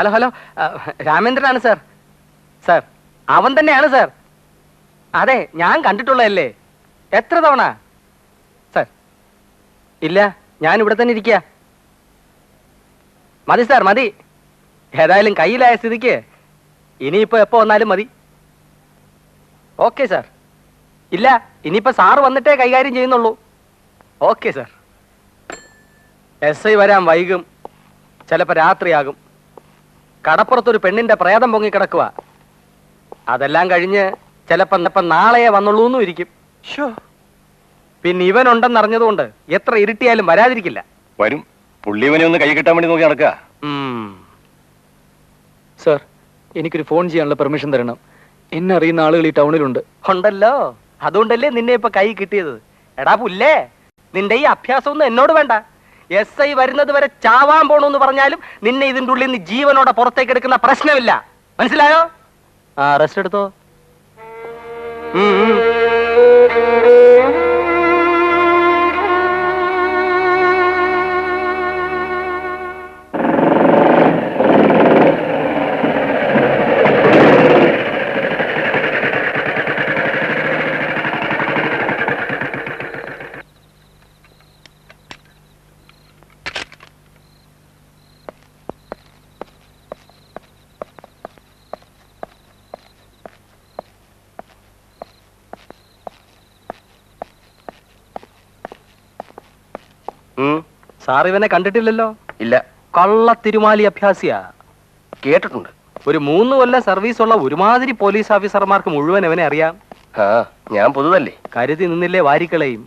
Hello hello, രാമേന്ദ്രനാണ് sir. Sir അവൻ തന്നെയാണ് സാർ. അതെ, ഞാൻ കണ്ടിട്ടുള്ളതല്ലേ. എത്ര തവണ സാർ? ഇല്ല, ഞാൻ ഇവിടെ തന്നെ ഇരിക്കുക. മതി സാർ, മതി. ഏതായാലും കയ്യിലായ സ്ഥിതിക്ക് ഇനിയിപ്പോ എപ്പോ വന്നാലും മതി. Okay sir. ഇല്ല, ഇനിയിപ്പോ സാറ് വന്നിട്ടേ കൈകാര്യം ചെയ്യുന്നുള്ളൂ. Okay sir. SI വരാൻ വൈകും, ചിലപ്പോ രാത്രിയാകും. കടപ്പുറത്തൊരു പെണ്ണിന്റെ പ്രേതം പൊങ്ങിക്കിടക്കുക. അതെല്ലാം കഴിഞ്ഞ് ചിലപ്പോ നാളെയെ വന്നുള്ളൂന്നും ഇരിക്കും. പിന്നെ ഇവനുണ്ടെന്നറിഞ്ഞതുകൊണ്ട് എത്ര ഇരുട്ടിയാലും വരാതിരിക്കില്ല. വരും. പുള്ളിവനെ ഒന്ന് കൈ കിട്ടാൻ വേണ്ടി നോക്കി നടക്കുക. സാർ, എനിക്കൊരു ഫോൺ ചെയ്യാനുള്ള പെർമിഷൻ തരണം. എന്നെ അറിയുന്ന ആളുകൾ ഈ ടൗണിലുണ്ട്. ഉണ്ടല്ലോ, അതുകൊണ്ടല്ലേ നിന്നെ ഇപ്പൊ കൈ കിട്ടിയത്. എടാ പുല്ലേ, നിന്റെ ഈ അഭ്യാസമൊന്നും എന്നോട് വേണ്ട. SI വരുന്നത് വരെ ചാവാൻ പോണെന്ന് പറഞ്ഞാലും നിന്നെ ഇതിന്റെ ഉള്ളിൽ നിന്ന് ജീവനോടെ പുറത്തേക്ക് എടുക്കുന്ന പ്രശ്നമില്ല. മനസ്സിലായോ? റെസ്റ്റ് എടുത്തോ. സാർ ഇവനെ കണ്ടിട്ടില്ലല്ലോ? ഇല്ല. കള്ള തിരുമാലി അഭ്യാസിയാ. കേട്ടിട്ടുണ്ട്. ഒരു 3 കൊല്ലം സർവീസ് ഉള്ള ഒരുമാതിരി പോലീസ് ഓഫീസർമാർക്ക് മുഴുവൻ ഇവനെ അറിയാം. ഞാൻ പുതുതല്ലേ, കരുതി നിന്നില്ലേ വാരിക്കളയും.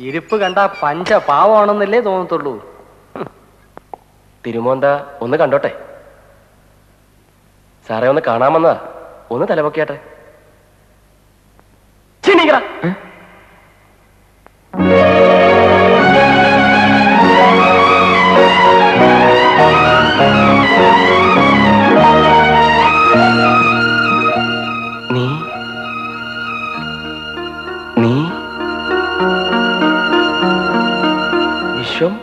ഇരിപ്പ് കണ്ട പഞ്ച പാവമാണെന്നല്ലേ തോന്നത്തുള്ളൂ. തിരുമോന്ത ഒന്ന് കണ്ടോട്ടെ. സാറേ ഒന്ന് കാണാമെന്നാ. ഒന്ന് തലപൊക്കിയാട്ടെ. നീ വിശ്വം?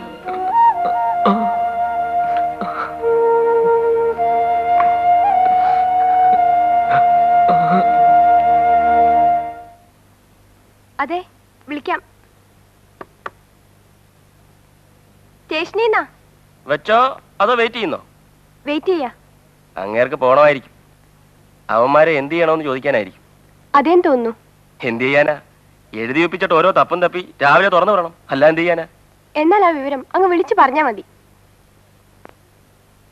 അതെ, വിളിക്കാം. സ്റ്റേഷനിന്നാ. വെച്ചോ അതോ വെയിറ്റ് ചെയ്യുന്നോ? വെയിറ്റ് ചെയ്യാ. അങ്ങേർക്ക് പോണമായിരിക്കും. അവന്മാരെ എന്ത് ചെയ്യണമെന്ന് ചോദിക്കാനായിരിക്കും. അതേന്ന് തോന്നുന്നു. എന്ത് ചെയ്യാനാ? എഴുതി ഒപ്പിച്ചിട്ട് ഓരോ തപ്പും തപ്പി രാവിലെ തുറന്നു വിടണം. അല്ല എന്ത് ചെയ്യാനാ? എന്നാൽ ആ വിവരം അങ്ങ് വിളിച്ചു പറഞ്ഞാ മതി.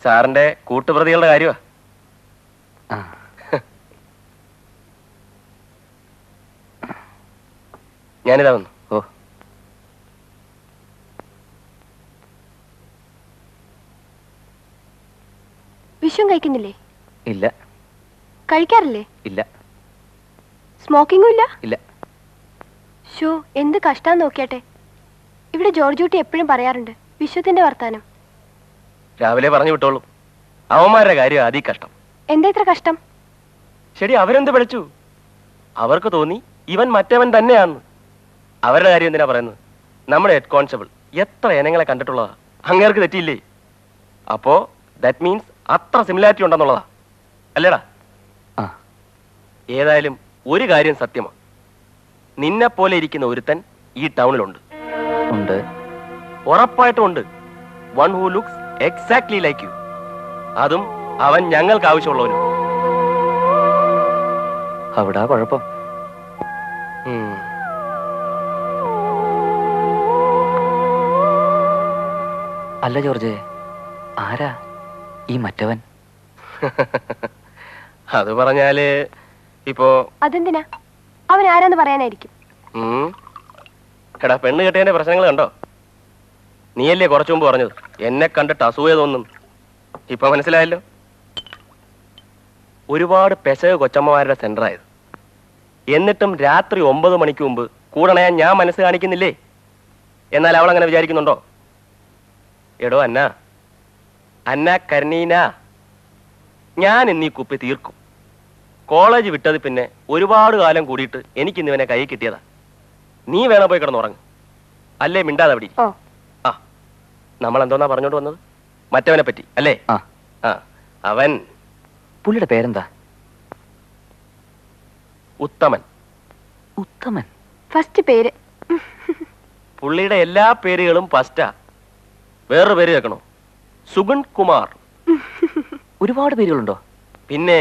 സാറിന്റെ കൂട്ടുപ്രതികളുടെ കാര്യമാ. ഞാനിതാ വന്നു. വിഷം കഴിക്കുന്നില്ലേ? ഇല്ല. കഴിക്കാറില്ലേ? ഇല്ല. സ്മോക്കിംഗും ഇല്ല? ഇല്ല. ഷോ, എന്ത് കഷ്ടാന്ന് നോക്കിയാട്ടെ. ഇവിടെ ജോർജൂട്ടി എപ്പോഴും പറയാറുണ്ട് വിശ്വത്തിന്റെ വർത്താനം. രാവിലെ പറഞ്ഞു വിട്ടോളൂ. അവന്മാരുടെ കാര്യം അതീ കഷ്ടം. എന്താ ഇത്ര കഷ്ടം? ശരി, അവരെന്ത് വിളിച്ചു? അവർക്ക് തോന്നി ഇവൻ മറ്റവൻ തന്നെയാന്ന്. അവരുടെ കാര്യം എന്തിനാ പറയുന്നത്? നമ്മുടെ ഹെഡ് കോൺസ്റ്റബിൾ എത്ര ഇനങ്ങളെ കണ്ടിട്ടുള്ളതാ. അങ്ങേർക്ക് തെറ്റിയില്ലേ? അപ്പോ ദാറ്റ് മീൻസ് അത്ര സിമിലാരിറ്റി ഉണ്ടെന്നുള്ളതാ അല്ലേടാ? ഏതായാലും ഒരു കാര്യം സത്യമാണ്. നിന്നെ പോലെ ഇരിക്കുന്ന ഒരുത്തൻ ഈ ടൗണിലുണ്ട്. ഉറപ്പായിട്ടും ഉണ്ട്. One who looks exactly like you. അതും അവൻ ഞങ്ങൾക്ക് ആവശ്യമുള്ളവനും. അവിടെ കുഴപ്പം. അല്ല ജോർജ്, ആരാ ഈ മറ്റവൻ? അത് പറഞ്ഞാല് ഇപ്പോ അതെന്തിനാ? അവൻ ആരാന്ന് പറയാനായിരിക്കും. എടാ, പെണ്ണ് കെട്ടിയതിന്റെ പ്രശ്നങ്ങൾ കണ്ടോ? നീയല്ലേ കുറച്ചു മുമ്പ് പറഞ്ഞത് എന്നെ കണ്ടിട്ട് അസൂയ തോന്നും? ഇപ്പൊ മനസ്സിലായല്ലോ. ഒരുപാട് പെശക കൊച്ചമ്മമാരുടെ സെന്ററായത്. എന്നിട്ടും രാത്രി 9 മണിക്ക് മുമ്പ് കൂടണയാൻ ഞാൻ മനസ്സ് കാണിക്കുന്നില്ലേ? എന്നാൽ അവൾ അങ്ങനെ വിചാരിക്കുന്നുണ്ടോ? എടോ അന്ന കരണീന, ഞാൻ എന്നീ കുപ്പി തീർക്കും. കോളേജ് വിട്ടത് പിന്നെ ഒരുപാട് കാലം കൂടിയിട്ട് എനിക്ക് ഇന്ന് ഇവനെ കൈ കിട്ടിയതാ. നീ വേണം പോയി കിടന്നുറങ്ങും, അല്ലേ മിണ്ടാതെ അവിടെ ഇരി. ഓ ആ, നമ്മൾ എന്തോന്നാ പറഞ്ഞോണ്ട് വന്നത്? മറ്റവനെ പറ്റി അല്ലേ? ആ. ആ, അവൻ പുള്ളിയുടെ പേരെന്താ? ഉത്തമൻ. ഉത്തമൻ. ഫസ്റ്റ് പേര്. പുള്ളിയുടെ എല്ലാ പേരുകളും ഫസ്റ്റാ. വേറൊരു പേര് കേൾക്കണോ? സുഗൺ കുമാർ. ഒരുപാട് പേരുകളുണ്ടോ? പിന്നെ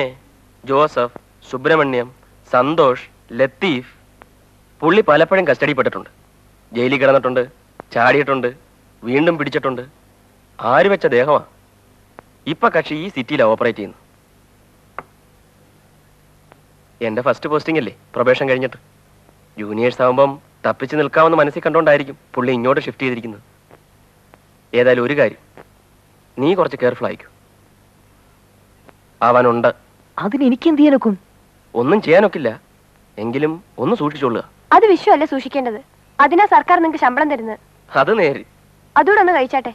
ജോസഫ്, സുബ്രഹ്മണ്യം, സന്തോഷ്, ലത്തീഫ്. പുള്ളി പലപ്പോഴും കസ്റ്റഡിപ്പെട്ടിട്ടുണ്ട്, ജയിലിൽ കിടന്നിട്ടുണ്ട്, ചാടിയിട്ടുണ്ട്, വീണ്ടും പിടിച്ചിട്ടുണ്ട്. ആര് വെച്ച ദേഹമാ. ഇപ്പൊ കക്ഷി ഈ സിറ്റിയിലാണ് ഓപ്പറേറ്റ് ചെയ്യുന്നു. എന്റെ ഫസ്റ്റ് പോസ്റ്റിംഗ് അല്ലേ പ്രൊബേഷൻ കഴിഞ്ഞിട്ട്. ജൂനിയേഴ്സ് ആവുമ്പം തപ്പിച്ച് നിൽക്കാമെന്ന് മനസ്സിൽ കണ്ടോണ്ടായിരിക്കും പുള്ളി ഇങ്ങോട്ട് ഷിഫ്റ്റ് ചെയ്തിരിക്കുന്നത്. ഏതായാലും ഒരു കാര്യം, നീ കുറച്ച് കെയർഫുൾ ആയിക്കൂ. അവനുണ്ട്. അതിന് എനിക്ക് എന്ത് ചെയ്യാനൊക്കും? ഒന്നും ചെയ്യാനൊക്കില്ല, എങ്കിലും ഒന്ന് സൂക്ഷിച്ചോളുക. അത് വിഷുവല്ല സൂക്ഷിക്കേണ്ടത്. അതിനാ സർക്കാർ നിങ്ങൾക്ക് ശമ്പളം തരുന്നത്. അത് നേര്. അതുകൂടെ ഒന്ന് കഴിച്ചാട്ടെ,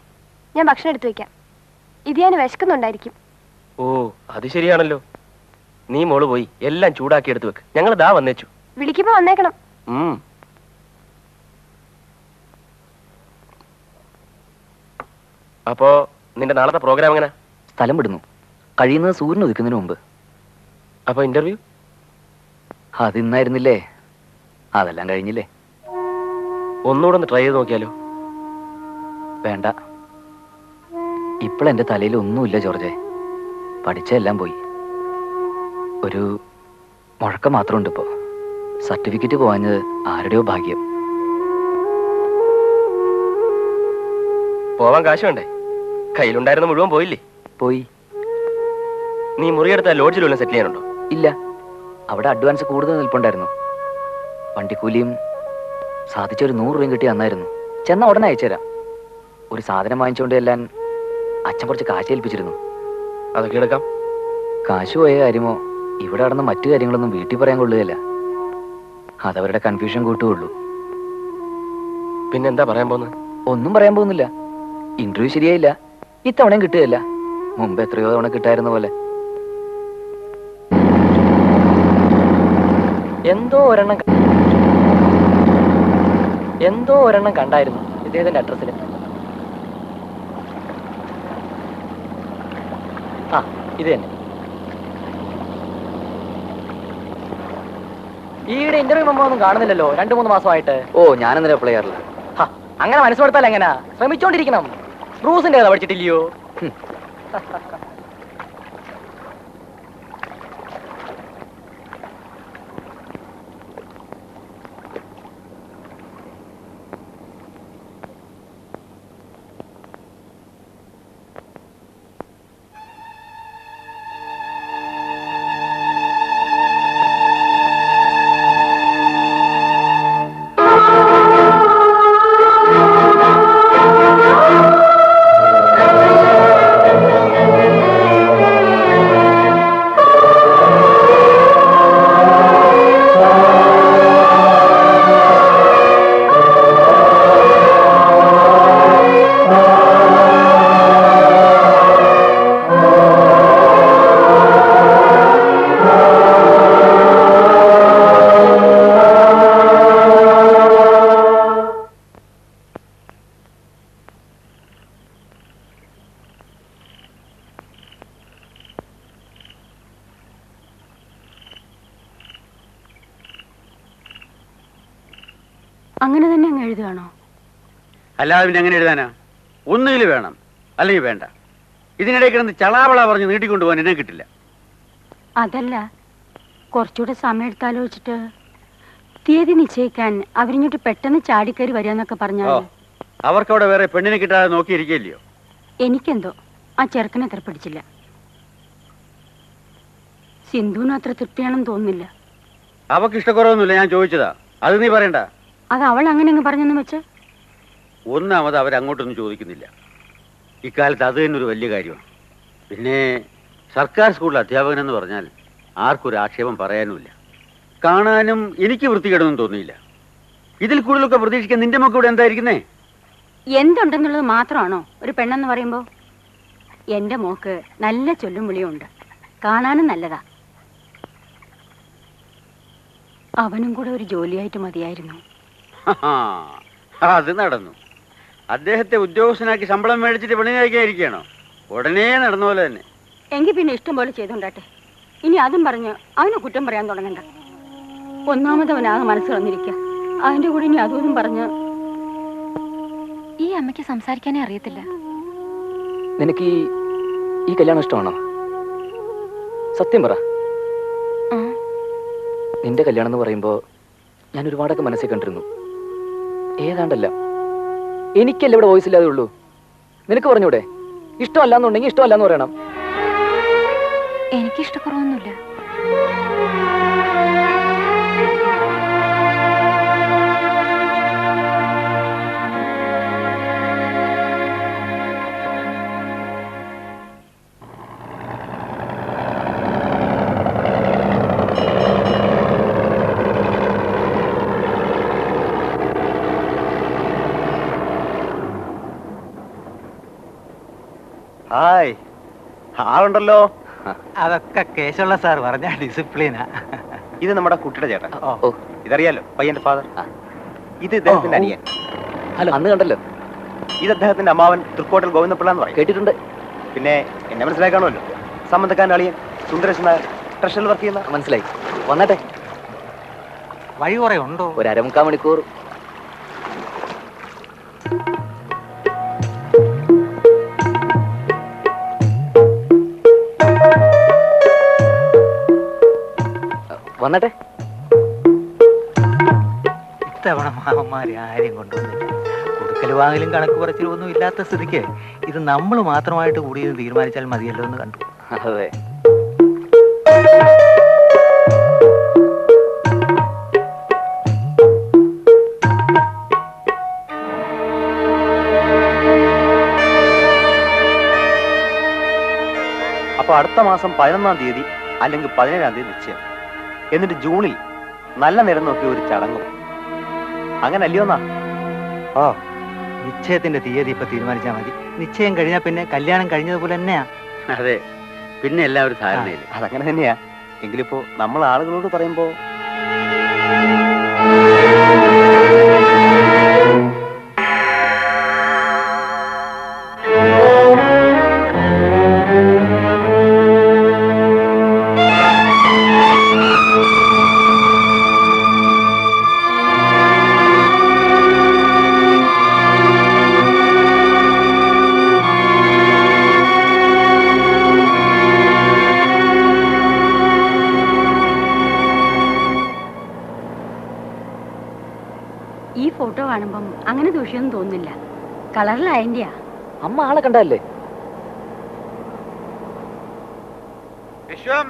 ഞാൻ ഭക്ഷണം എടുത്തു വെക്കാം. ഇത് ഞാൻ വിശക്കുന്നുണ്ടായിരിക്കും. ഓ, അത് ശരിയാണല്ലോ. നീ മോള് പോയി എല്ലാം ചൂടാക്കി എടുത്തു വെക്ക്, ഞങ്ങൾ ദാ വന്നേച്ചു. വിളിക്കുമ്പോ വന്നേക്കണം. അപ്പോ നിന്റെ നാളത്തെ പ്രോഗ്രാം എങ്ങനെ? സ്ഥലം വിടുന്നു, കഴിയുന്നത് സൂര്യൻ ഉദിക്കുന്നതിന് മുമ്പ്. അപ്പൊ ഇന്റർവ്യൂ? അതിന്നായിരുന്നില്ലേ, അതെല്ലാം കഴിഞ്ഞില്ലേ. ഒന്നുകൂടെ ഒന്ന് ട്രൈ ചെയ്ത് നോക്കിയാലോ? വേണ്ട, ഇപ്പോഴെന്റെ തലയിൽ ഒന്നുമില്ല ജോർജെ. പഠിച്ചെല്ലാം പോയി. ഒരു മുഴക്കം മാത്രമുണ്ട് ഇപ്പോ. സർട്ടിഫിക്കറ്റ് പോവാഞ്ഞത് ആരുടെയോ ഭാഗ്യം. പോവാൻ കാശ് വേണ്ടേ? കയ്യിലുണ്ടായിരുന്ന മുഴുവൻ പോയില്ലേ? പോയി. നീ മുറിയെടുത്ത ലോഡ്ജിൽ വല്ലതും സെറ്റിൽ ചെയ്യാനുണ്ടോ? ഇല്ല, അവിടെ അഡ്വാൻസ് കൂടുതൽ നിൽപ്പുണ്ടായിരുന്നു. വണ്ടിക്കൂലിയും സാധിച്ചൊരു 100 രൂപയും കിട്ടി തന്നായിരുന്നു. ചെന്ന ഉടനെ അയച്ചുതരാം. ഒരു സാധനം വാങ്ങിച്ചുകൊണ്ട് എല്ലാം അച്ഛൻ കുറച്ച് കാശ് ഏൽപ്പിച്ചിരുന്നു. അതൊക്കെ എടുക്കാം. കാശ് പോയ കാര്യമോ ഇവിടെ നടന്ന മറ്റു കാര്യങ്ങളൊന്നും വീട്ടിൽ പറയാൻ കൊള്ളുകയില്ല. അതവരുടെ കൺഫ്യൂഷൻ കൂട്ടുകയുള്ളൂ. പിന്നെന്താ പറയാൻ പോകുന്നത്? ഒന്നും പറയാൻ പോകുന്നില്ല. ഇന്റർവ്യൂ ശരിയായില്ല, ഇത്തവണയും കിട്ടുകയില്ല. മുമ്പ് എത്രയോ തവണ കിട്ടായിരുന്ന പോലെ. എന്തോ ഒരെണ്ണം കണ്ടായിരുന്നു ഇദ്ദേഹത്തിന്റെ അഡ്രസ്സിൽ. ആ, ഇത് തന്നെ. ഈയുടെ ഇന്റർവ്യൂ മെമ്മോ ഒന്നും കാണുന്നില്ലല്ലോ 2-3 മാസമായിട്ട്. ഓ, ഞാനെന്തിനാ അപ്ലൈ ചെയ്യാറില്ല. അങ്ങനെ മനസ്സുകൊടുത്താൽ എങ്ങനാ? ശ്രമിച്ചോണ്ടിരിക്കണം. ബ്രൂസിന്റെ കഥ പഠിച്ചിട്ടില്ലയോ? അങ്ങനെ തന്നെ അങ്ങ് എഴുതുകയാണോ? അല്ലാതെ പിന്നെ എങ്ങനെ എഴുതാനാ? ഒന്നുകിൽ വേണം, അല്ലെങ്കിൽ വേണ്ട. ഇതിനിടയിൽ കിടന്ന് ചളാവള പറഞ്ഞ് നീട്ടിക്കൊണ്ടുപോകാൻ എന്നെ കിട്ടില്ല. അതല്ല, കുറച്ചുകൂടെ സമയം എടുത്താലോചിച്ചിട്ട് തീയതി നിശ്ചയിക്കാൻ അവരിങ്ങോട്ട് പെട്ടെന്ന് ചാടിക്കയറി വരികയെന്നൊക്കെ പറഞ്ഞാൽ അവർക്കവിടെ വേറെ പെണ്ണിനെ കിട്ടാതെ നോക്കിയിരിക്കില്ലയോ? എനിക്കെന്തോ ആ ചെറുക്കനെ അത്ര പിടിച്ചില്ല. സിന്ധുവിനും അത്ര തൃപ്തിയാണെന്ന് തോന്നുന്നില്ല. അവക്ക് ഇഷ്ടക്കുറവൊന്നുമില്ല, ഞാൻ ചോദിച്ചതാ. അത് നീ പറയണ്ട. അത് അവൾ അങ്ങനെ അങ്ങ് പറഞ്ഞെന്ന് വെച്ച്? ഒന്നാമത് അവരങ്ങോട്ടൊന്നും ചോദിക്കുന്നില്ല. ഇക്കാലത്ത് അത് തന്നെ ഒരു വലിയ കാര്യമാണ്. പിന്നെ സർക്കാർ സ്കൂളിൽ അധ്യാപകനെന്ന് പറഞ്ഞാൽ ആർക്കൊരു ആക്ഷേപം പറയാനുമില്ല. കാണാനും എനിക്ക് വൃത്തികേടൊന്നും തോന്നിയില്ല. ഇതിൽ കൂടുതലൊക്കെ പ്രതീക്ഷിക്കാൻ നിന്റെ മക്കൾ ഇവിടെ എന്തായിരിക്കുന്നേ? എന്തുണ്ടെന്നുള്ളത് മാത്രമാണോ ഒരു പെണ്ണെന്ന് പറയുമ്പോ? എന്റെ മോക്ക് നല്ല ചൊല്ലും വിളിയും ഉണ്ട്, കാണാനും നല്ലതാ. അവനും കൂടെ ഒരു ജോലിയായിട്ട് മതിയായിരുന്നു. അത് നടന്നു. അദ്ദേഹത്തെ ഉദ്യോഗസ്ഥനാക്കി ശമ്പളം മേടിച്ചിട്ട് പണി കഴിക്കാതിരിക്കുകയാണോ? ഉടനെ നടന്ന പോലെ തന്നെ. എങ്കിൽ പിന്നെ ഇഷ്ടം പോലെ ചെയ്തോണ്ടാട്ടെ. ഇനി അതും പറഞ്ഞ് അവനെ കുറ്റം പറയാൻ തുടങ്ങണ്ട. ഒന്നാമത് അവനാകെ മനസ്സ് കളഞ്ഞിരിക്കുക. അതിന്റെ കൂടെ ഇനി അതൊന്നും പറഞ്ഞ് ഈ അമ്മയ്ക്ക് സംസാരിക്കാനേ അറിയത്തില്ല. നിനക്ക് ഈ കല്യാണം ഇഷ്ടമാണോ? സത്യം പറ. നിന്റെ കല്യാണം എന്ന് പറയുമ്പോ ഞാൻ ഒരുപാടൊക്കെ മനസ്സിൽ കണ്ടിരുന്നു. ഏതാണ്ടല്ല എനിക്കല്ല ഇവിടെ വോയിസ് ഇല്ലാതെ ഉള്ളൂ. നിനക്ക് പറഞ്ഞൂടെ? ഇഷ്ടമല്ലാന്നുണ്ടെങ്കിൽ ഇഷ്ടമല്ലാന്ന് പറയണം. എനിക്ക് ഇഷ്ടക്കുറവൊന്നുമില്ല. ഹായ്, ആളുണ്ടല്ലോ. അതൊക്കെ കേശുള്ള സാർ പറഞ്ഞ ഡിസിപ്ലിനാ. ഇത് നമ്മുടെ കുട്ടിയുടെ ചേട്ടൻ. ഓ, ഇതറിയാലോ, പയ്യന്റെ ഫാദർ. ആ. ഇത് ഇദ്ദേഹത്തിന്റെ അനിയൻ. ഹലോ, അന്ന് കണ്ടല്ലോ. ഇത് അദ്ദേഹത്തിന്റെ അമ്മാവൻ തൃക്കോട്ടൽ ഗോവിന്ദപിള്ള എന്ന് പറയും. കേട്ടിട്ടുണ്ട്. പിന്നെ എന്നെ മനസ്സിലായി കാണുമല്ലോ. സംബന്ധക്കാരൻ അളിയൻ സുന്ദരേശൻ നായർ, ട്രഷറിൽ വർക്ക് ചെയ്യുന്ന. മനസ്സിലായി. വന്നട്ടെ. വഴി കുറെ ഉണ്ടോ? ഒരു 1/4 മണിക്കൂർ. വന്നട്ടെ. ഇത്തവണ മാമന്മാരെ ആരെയും കൊണ്ടുവന്നില്ല. കൊടുക്കൽ വാങ്ങലും കണക്ക് പറച്ചിലും ഒന്നും ഇല്ലാത്ത സ്ഥിതിക്ക് ഇത് നമ്മൾ മാത്രമായിട്ട് കൂടി ഇത് തീരുമാനിച്ചാൽ മതിയല്ലോ എന്ന് കണ്ടു. അതെ. അപ്പൊ അടുത്ത മാസം 11-ാം തീയതി അല്ലെങ്കിൽ 17-ാം തീയതി നിശ്ചയം. എന്നിട്ട് ജൂണിൽ നല്ല നേരം നോക്കി ഒരു ചടങ്ങും. അങ്ങനെ അല്ലയോന്നാ? ഓ, നിശ്ചയത്തിന്റെ തീയതി ഇപ്പൊ തീരുമാനിച്ചാൽ മതി. നിശ്ചയം കഴിഞ്ഞാൽ പിന്നെ കല്യാണം കഴിഞ്ഞതുപോലെ തന്നെയാ. അതെ, പിന്നെ എല്ലാവരും ധാരണയില്ല. അതങ്ങനെ തന്നെയാ. എങ്കിലിപ്പോ നമ്മൾ ആളുകളോട് പറയുമ്പോ ഈ ഫോട്ടോ കാണുമ്പം അങ്ങനെ ദൂഷ്യമൊന്നും തോന്നുന്നില്ല. കളറിലായതിന്റെയാ. അമ്മ ആളെ കണ്ടല്ലേ? വിശ്വം,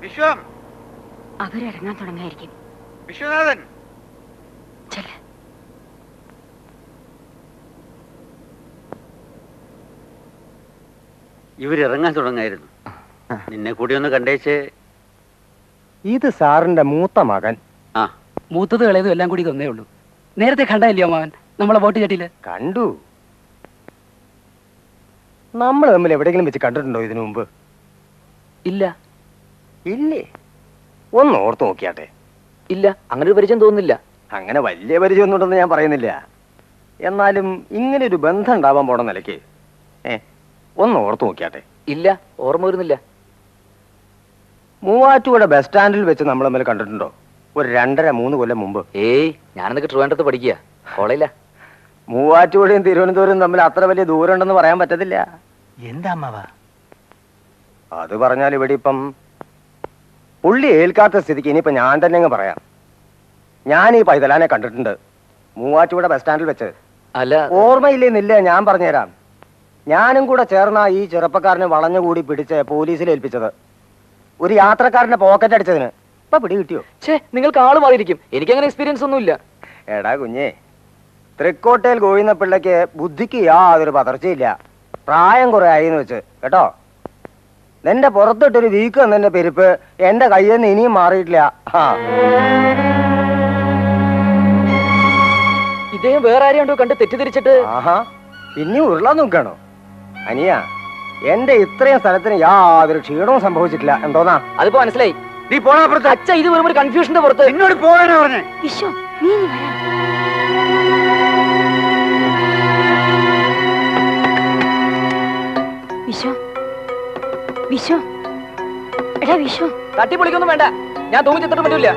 വിശ്വം, അവരിറങ്ങാൻ തുടങ്ങായിരിക്കും. വിശ്വനാഥൻ. ചെല്ല്. ഇവരിറങ്ങാൻ തുടങ്ങായിരുന്നു. നിന്നെ കൂടി ഒന്ന് കണ്ടേച്ച്. ഇത് സാറിന്റെ മൂത്ത മകൻ. ആ, മൂത്തത് ഇളയതും എല്ലാം കൂടി ഒന്നേ ഉള്ളൂ. നേരത്തെ കണ്ടല്ലോ മാവൻ നമ്മളെ വോട്ട് ചട്ടിയില്. കണ്ടു. നമ്മൾ തമ്മിൽ എവിടെയെങ്കിലും വെച്ച് കണ്ടിട്ടുണ്ടോ ഇതിനു മുമ്പ്? ഇല്ല. ഇല്ലേ? ഒന്ന് ഓർത്ത് നോക്കിയാട്ടെ. ഇല്ല, അങ്ങനെ ഒരു പരിചയം തോന്നുന്നില്ല. അങ്ങനെ വലിയ പരിചയമൊന്നും ഉണ്ടെന്ന് ഞാൻ പറയുന്നില്ല. എന്നാലും ഇങ്ങനെ ഒരു ബന്ധം ഉണ്ടാവാൻ പോണ നിലയ്ക്ക് ഒന്ന് ഓർത്ത് നോക്കിയാട്ടെ. ഇല്ല, ഓർമ്മ വരുന്നില്ല. മൂവാറ്റുപുഴ ബസ് സ്റ്റാൻഡിൽ വെച്ച് നമ്മൾ തമ്മിൽ കണ്ടിട്ടുണ്ടോ? ഒരു 2.5-3 കൊല്ലം മുമ്പ്. ഏയ്, ഞാനെന്നൊക്കെ ട്രിവാൻഡ്രത്ത് പഠിക്കുക, കോളേജില്ല. മൂവാറ്റുപുഴയും തിരുവനന്തപുരം തമ്മിൽ അത്ര വലിയ ദൂരം ഉണ്ടെന്ന് പറയാൻ പറ്റത്തില്ല. എന്താ അമ്മവാ? അത് പറഞ്ഞാൽ ഇവിടെ ഇപ്പം പുള്ളി ഏൽക്കാത്ത സ്ഥിതിക്ക് ഇനിയിപ്പോ ഞാൻ തന്നെ അങ്ങ് പറയാം. ഞാൻ ഈ പൈതലാനെ കണ്ടിട്ടുണ്ട് മൂവാറ്റുപുഴ ബസ് സ്റ്റാൻഡിൽ വെച്ച്. അല്ല, ഓർമ്മയില്ലെന്നില്ല, ഞാൻ പറഞ്ഞുതരാം. ഞാനും കൂടെ ചേർന്ന ഈ ചെറുപ്പക്കാരനെ വളഞ്ഞുകൂടി പിടിച്ച് പോലീസിൽ ഏൽപ്പിച്ചത്. ഒരു യാത്രക്കാരന്റെ പോക്കറ്റ് അടിച്ചതിന്. ഇപ്പൊ പിടി കിട്ടിയോ? ഛേ, നിങ്ങൾക്ക് ആള് മാറിയിരിക്കും. എനിക്കങ്ങനെ എക്സ്പീരിയൻസ് ഒന്നുമില്ല. എടാ കുഞ്ഞേ, തൃക്കോട്ടയിൽ ഗോവിന്ദപിള്ളയ്ക്ക് ബുദ്ധിക്ക് യാതൊരു പതർച്ചയില്ല. പ്രായം കുറെ ആയിന്ന് വെച്ച് കേട്ടോ. നിന്റെ പുറത്തിട്ടൊരു വീക്ക് എന്നെ പെരുപ്പ് എന്റെ കയ്യിൽ നിന്ന് ഇനിയും മാറിയിട്ടില്ല. ഇദ്ദേഹം വേറെ ആരെയുണ്ടോ കണ്ട് തെറ്റിദ്ധരിച്ചിട്ട്? ആഹാ, പിന്നെ ഉരുളാൻ നോക്കണോ? അനിയ, എന്റെ ഇത്രയും സ്ഥലത്തിന് യാതൊരു ക്ഷീണവും സംഭവിച്ചിട്ടില്ല. എന്തോന്നാ? അതിപ്പോ മനസ്സിലായി. നീ പോണ അപ്പുറത്ത്. അച്ഛ ഇത് വെറും ഒരു കൺഫ്യൂഷന്റെ പുറത്ത്. എന്നോട് പോകാനാ പറഞ്ഞേ. വിശ്വം നീ ഇനി വരാൻ. വിശ്വം വിശ്വം എടാ വിശ്വം തട്ടിപ്പൊളിക്കൊന്നും വേണ്ട, ഞാൻ തൂങ്ങി ചിത്തിട്ട് പറ്റില്ല.